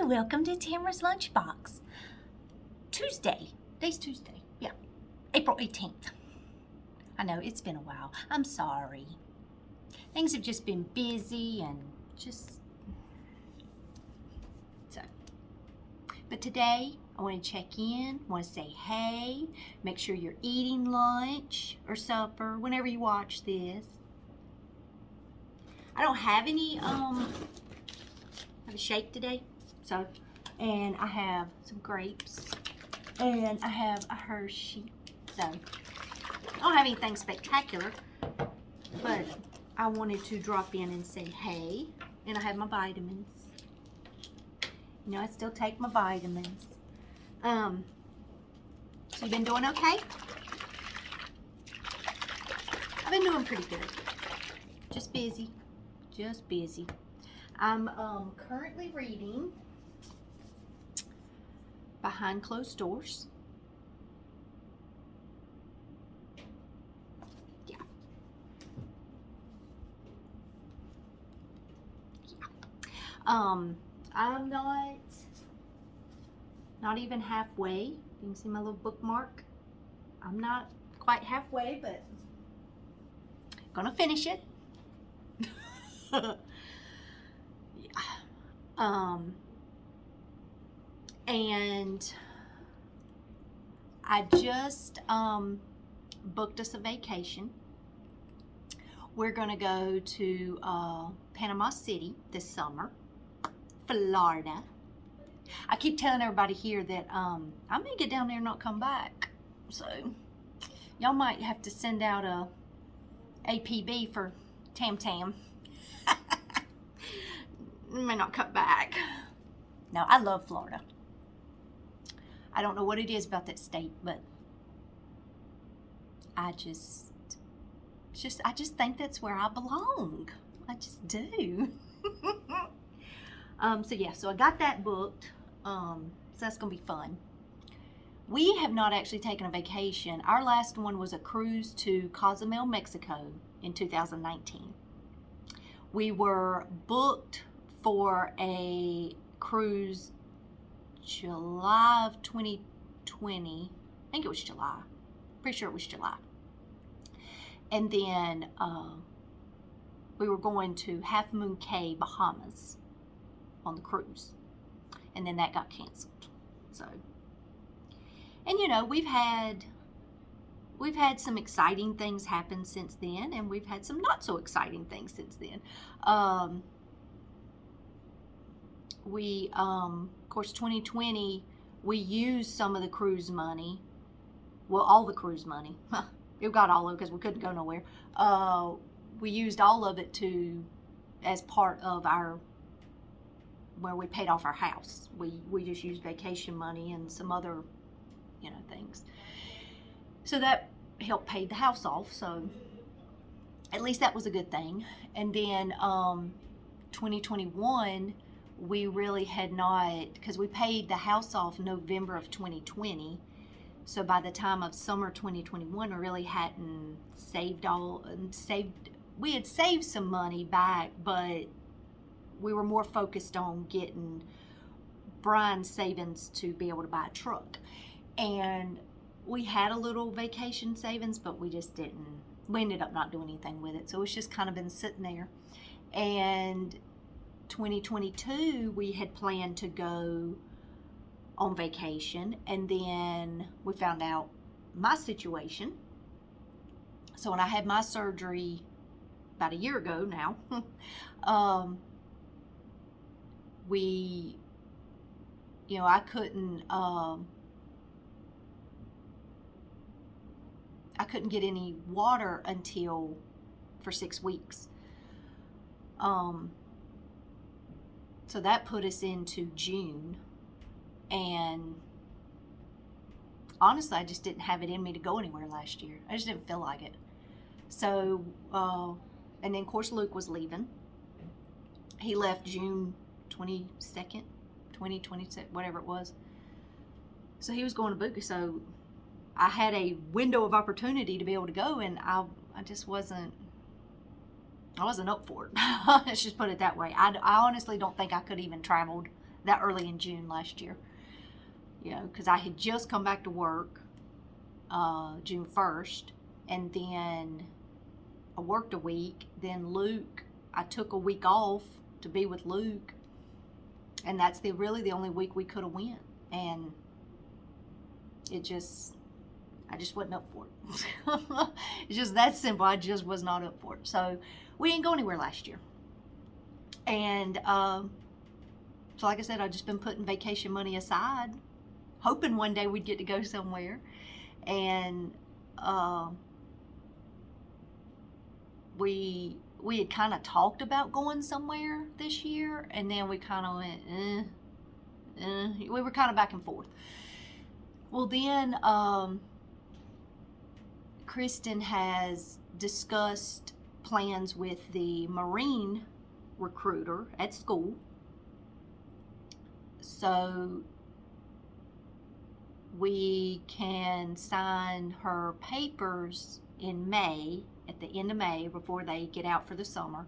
welcome to Tamara's Lunchbox. Tuesday. Today's Tuesday. Yeah. April 18th. I know, it's been a while. I'm sorry. Things have just been busy and just... So. But today, I want to check in, want to say hey, make sure you're eating lunch or supper whenever you watch this. I don't have any, I have a shake today. So, and I have some grapes, and I have a Hershey. So, I don't have anything spectacular, but I wanted to drop in and say hey, and I have my vitamins. You know, I still take my vitamins. So you've been doing okay? I've been doing pretty good. Just busy. Just busy. I'm currently reading Behind Closed Doors. Yeah. I'm not even halfway. You can see my little bookmark. I'm not quite halfway, but gonna finish it. Yeah. And I just booked us a vacation. We're gonna go to Panama City this summer, Florida. I keep telling everybody here that I may get down there and not come back. So y'all might have to send out a APB for Tam Tam. May not come back. No, I love Florida. I don't know what it is about that state, but I just think that's where I belong. I just do. So yeah, so I got that booked. So that's gonna be fun. We have not actually taken a vacation. Our last one was a cruise to Cozumel, Mexico in 2019. We were booked for a cruise July of 2020. I think it was July. Pretty sure it was July. And then we were going to Half Moon Cay, Bahamas on the cruise. And then that got canceled. So, and you know, we've had some exciting things happen since then, and we've had some not so exciting things since then. Of course, 2020, we used some of the cruise money. Well, all the cruise money. It got all of it because we couldn't go nowhere. We used all of it as part of where we paid off our house. We just used vacation money and some other, things. So that helped pay the house off. So at least that was a good thing. And then 2021, we really had not, because we paid the house off November of 2020. So by the time of summer 2021, we really hadn't we had saved some money back, but we were more focused on getting Brian's savings to be able to buy a truck. And we had a little vacation savings, but we just didn't. We ended up not doing anything with it. So it's just kind of been sitting there. And 2022, we had planned to go on vacation, and then we found out my situation. So when I had my surgery about a year ago now, I couldn't get any water for 6 weeks. So that put us into June, and honestly, I just didn't have it in me to go anywhere last year. I just didn't feel like it. So, and then of course Luke was leaving. He left June 22nd, 2026, whatever it was. So he was going to Buca. So I had a window of opportunity to be able to go, and I just wasn't up for it. Let's just put it that way. I honestly don't think I could even traveled that early in June last year. You know, because I had just come back to work June 1st, and then I worked a week. Then Luke, I took a week off to be with Luke, and that's really the only week we could have went. And I just wasn't up for it. It's just that simple. I just was not up for it. So we didn't go anywhere last year. And so like I said, I've just been putting vacation money aside, hoping one day we'd get to go somewhere. And we had kind of talked about going somewhere this year, and then we kind of went, we were kind of back and forth. Well, then Kristen has discussed plans with the Marine recruiter at school. So we can sign her papers in May, at the end of May, before they get out for the summer,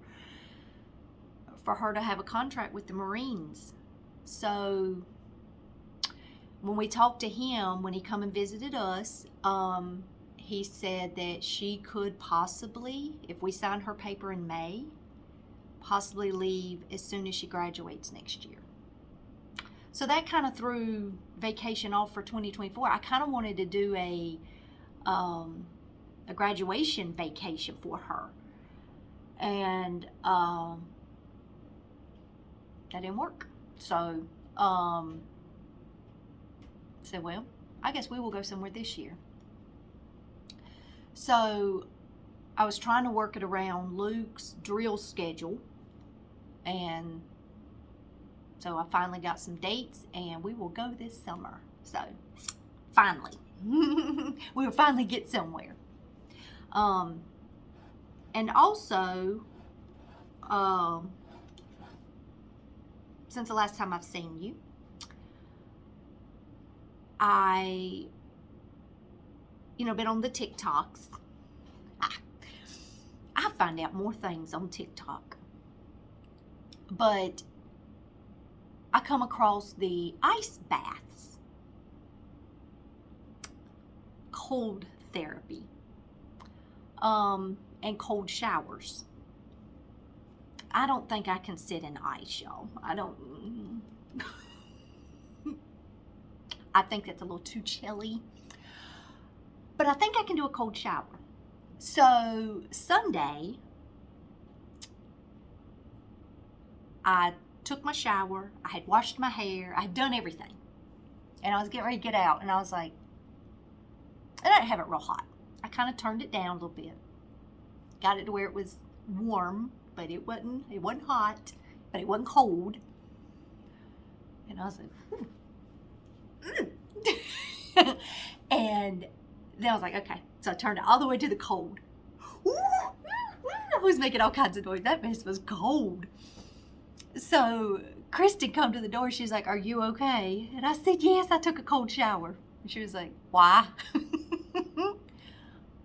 for her to have a contract with the Marines. So when we talked to him, when he come and visited us, he said that she could possibly, if we signed her paper in May, possibly leave as soon as she graduates next year. So that kind of threw vacation off for 2024. I kind of wanted to do a graduation vacation for her, and that didn't work. So said, well, I guess we will go somewhere this year. So I was trying to work it around Luke's drill schedule, and so I finally got some dates, and we will go this summer. So finally, we'll finally get somewhere. And also, since the last time I've seen you, I, been on the TikToks. I find out more things on TikTok. But I come across the ice baths, cold therapy, and cold showers. I don't think I can sit in ice, y'all. I think that's a little too chilly. But I think I can do a cold shower. So Sunday, I took my shower. I had washed my hair. I had done everything. And I was getting ready to get out. And I was like, I didn't have it real hot. I kind of turned it down a little bit. Got it to where it was warm, but it wasn't hot, but it wasn't cold. And I was like, and then I was like, okay. So I turned it all the way to the cold. I was making all kinds of noise. That mess was cold. So Kristen come to the door. She's like, are you okay? And I said, yes, I took a cold shower. And she was like, why?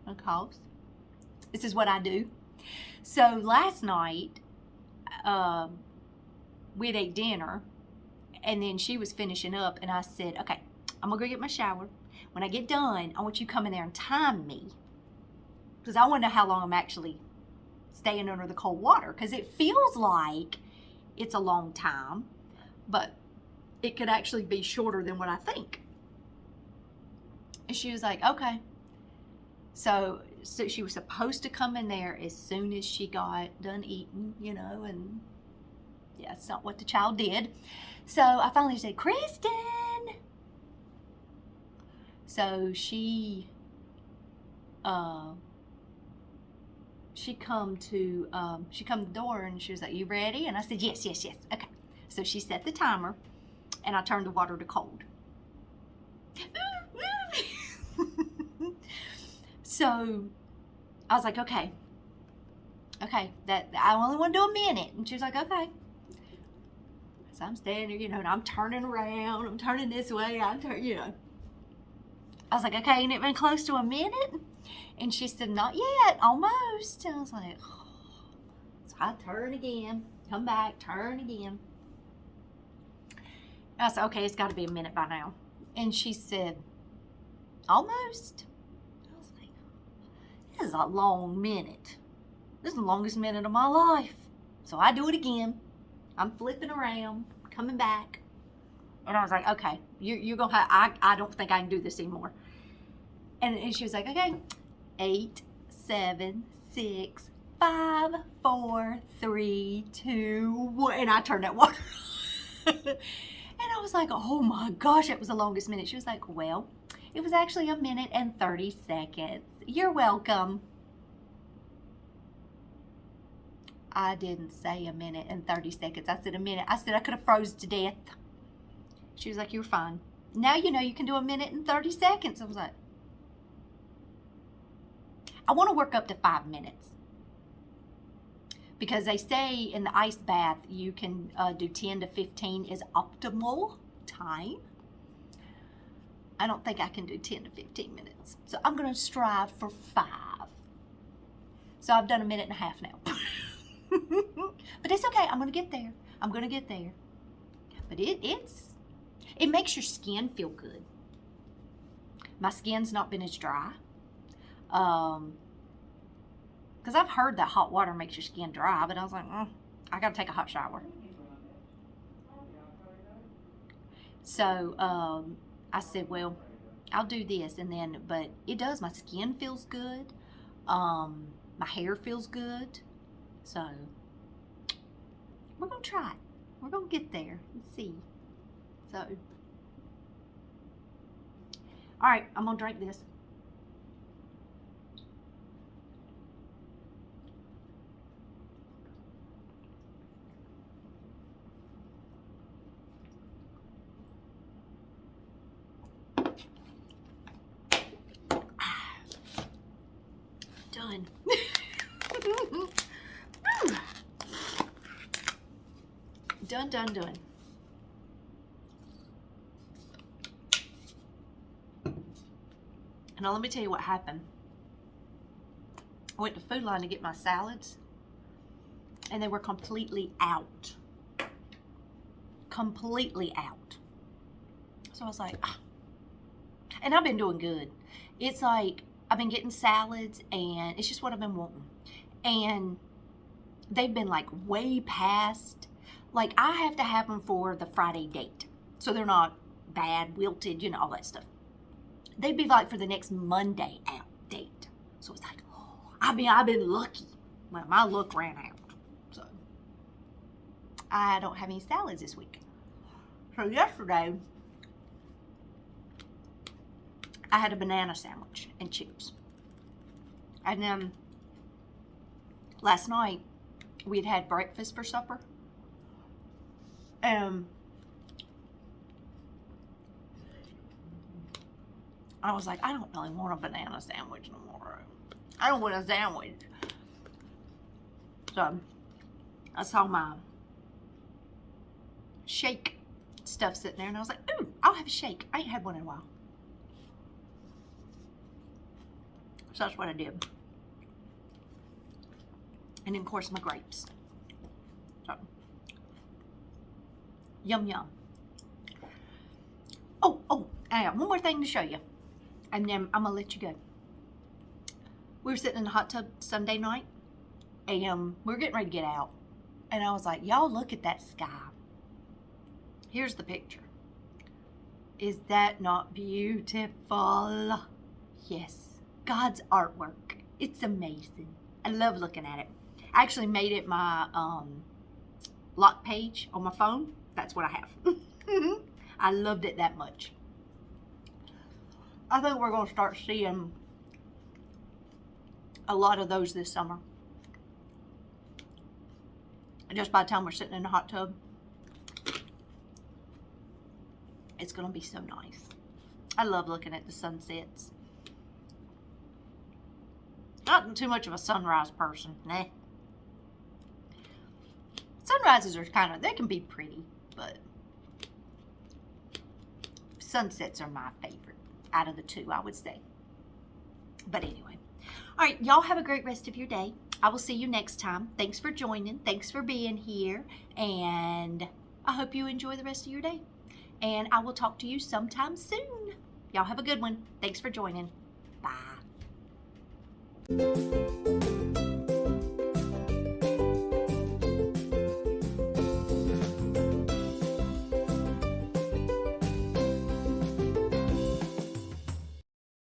Because this is what I do. So last night, we had ate dinner, and then she was finishing up, and I said, okay, I'm going to go get my shower. When I get done, I want you to come in there and time me, because I want to know how long I'm actually staying under the cold water, because it feels like it's a long time, but it could actually be shorter than what I think. And she was like, okay. So she was supposed to come in there as soon as she got done eating, and yeah, it's not what the child did. So I finally said, Kristen. So she come to the door, and she was like, you ready? And I said, yes. Okay. So she set the timer, and I turned the water to cold. So I was like, okay, that I only want to do a minute. And she was like, okay. So I'm standing there, and I'm turning around, I'm turning this way, I was like, okay, ain't it been close to a minute? And she said, not yet, almost. And I was like, oh. So I turn again, come back, turn again. I said, okay, it's got to be a minute by now. And she said, almost. I was like, this is a long minute. This is the longest minute of my life. So I do it again. I'm flipping around, coming back. And I was like, okay, you're going to have, I don't think I can do this anymore. And she was like, okay, 8, 7, 6, 5, 4, 3, 2, 1. And I turned that water and I was like, oh my gosh, it was the longest minute. She was like, well, it was actually a minute and 30 seconds. You're welcome. I didn't say a minute and 30 seconds. I said a minute. I said I could have froze to death. She was like, you're fine. Now you know you can do a minute and 30 seconds. I was like, I want to work up to 5 minutes. Because they say in the ice bath, you can do 10 to 15 is optimal time. I don't think I can do 10 to 15 minutes. So I'm going to strive for 5. So I've done a minute and a half now. But it's okay. I'm going to get there. I'm going to get there. But it makes your skin feel good. My skin's not been as dry. Because I've heard that hot water makes your skin dry, but I was like, I got to take a hot shower. So I said, well, I'll do this. And then, but it does. My skin feels good. My hair feels good. So we're going to try it. We're going to get there and see. So, all right, I'm going to drink this. Done. Done. Now let me tell you what happened. I went to Food Line to get my salads, and they were completely out. Completely out. So I was like, and I've been doing good. It's like I've been getting salads, and it's just what I've been wanting. And they've been like way past. Like I have to have them for the Friday date, so they're not bad, wilted, you know, all that stuff. They'd be like for the next Monday out date. So it's like, I've been lucky. Well, my luck ran out. So I don't have any salads this week. So yesterday, I had a banana sandwich and chips. And then last night, we'd had breakfast for supper. I was like, I don't really want a banana sandwich no more. I don't want a sandwich. So I saw my shake stuff sitting there, and I was like, ooh, I'll have a shake. I ain't had one in a while. So that's what I did. And then, of course, my grapes. So, yum, yum. Oh, I have one more thing to show you. And then I'm going to let you go. We were sitting in the hot tub Sunday night, and we were getting ready to get out. And I was like, y'all look at that sky. Here's the picture. Is that not beautiful? Yes. God's artwork. It's amazing. I love looking at it. I actually made it my lock page on my phone. That's what I have. I loved it that much. I think we're going to start seeing a lot of those this summer. Just by the time we're sitting in the hot tub, it's going to be so nice. I love looking at the sunsets. Not too much of a sunrise person, nah. Sunrises are they can be pretty, but sunsets are my favorite out of the two, I would say. But anyway. All right, y'all have a great rest of your day. I will see you next time. Thanks for joining. Thanks for being here. And I hope you enjoy the rest of your day. and I will talk to you sometime soon. Y'all have a good one. Thanks for joining. Bye.